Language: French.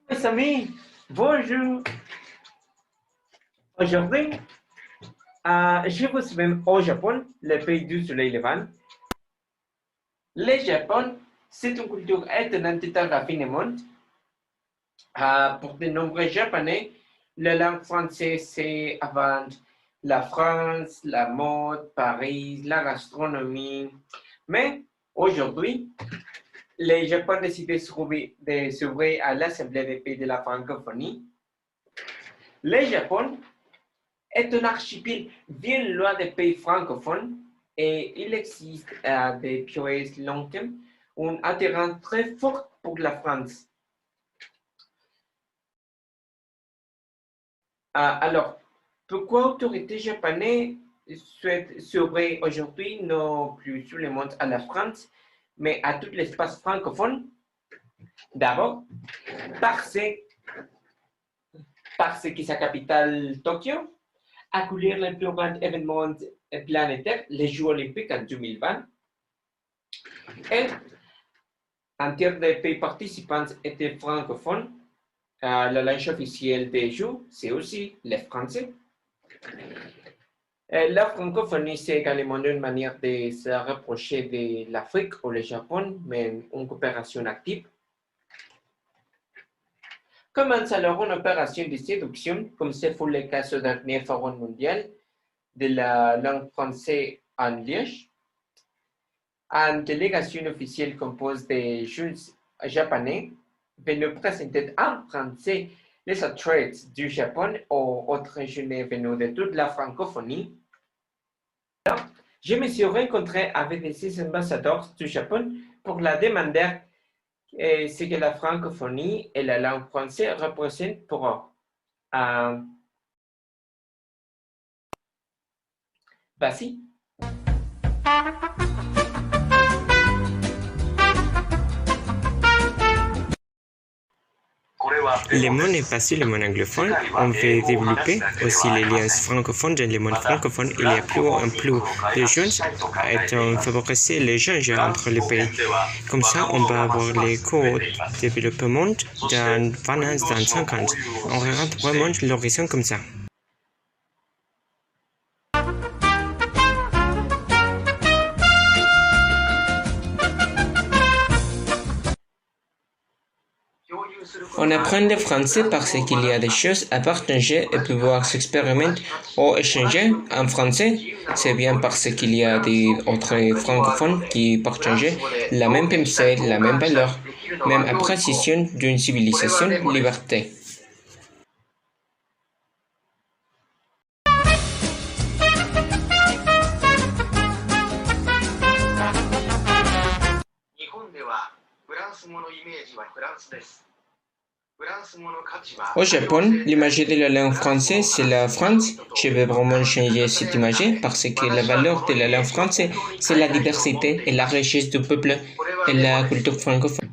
Mes amis, bonjour. Aujourd'hui, je vous amène au Japon, le pays du soleil levant. Le Japon, c'est une culture étonnante et raffinement. Pour de nombreux Japonais, la langue française, c'est avant la France, la mode, Paris, la gastronomie. Mais aujourd'hui, les Japon décident de s'ouvrir à l'Assemblée des pays de la francophonie. Le Japon est un archipel bien loin des pays francophones et il existe depuis longtemps un attirance très fort pour la France. Alors, pourquoi l'autorité japonaise souhaite s'ouvrir aujourd'hui non plus sur le monde à la France, mais à tout l'espace francophone? D'abord, parce que sa capitale, Tokyo, accueillir le plus grand événement planétaire, les Jeux olympiques en 2020. Et en termes de pays participants étaient francophones, la langue officielle des Jeux, c'est aussi le français. La francophonie, c'est également une manière de se rapprocher de l'Afrique ou le Japon, mais une coopération active. Commence alors une opération de séduction, comme c'est pour le cas du dernier forum mondial de la langue française en Liège. Une délégation officielle composée de jeunes japonais venus présenter en français les attraits du Japon aux autres jeunes venus de toute la francophonie. Alors, je me suis rencontré avec les 6 ambassadeurs du Japon pour la demander ce que la francophonie et la langue française représentent pour eux. Vas-y. Le monde est passé le monde anglophone. On veut développer aussi les liens francophones dans le monde francophone. Il y a plus en plus de jeunes et on favorise l'échange entre les pays. Comme ça, on va avoir les co-développement dans 20 ans, dans 50. On regarde vraiment l'horizon comme ça. On apprend le français parce qu'il y a des choses à partager et pouvoir s'expérimenter ou échanger en français. C'est bien parce qu'il y a d'autres francophones qui partagent la même pensée, la même valeur, même appréciation d'une civilisation, liberté. Au Japon, l'image de la langue française, c'est la France. Je vais vraiment changer cette image parce que la valeur de la langue française, c'est la diversité et la richesse du peuple et la culture francophone.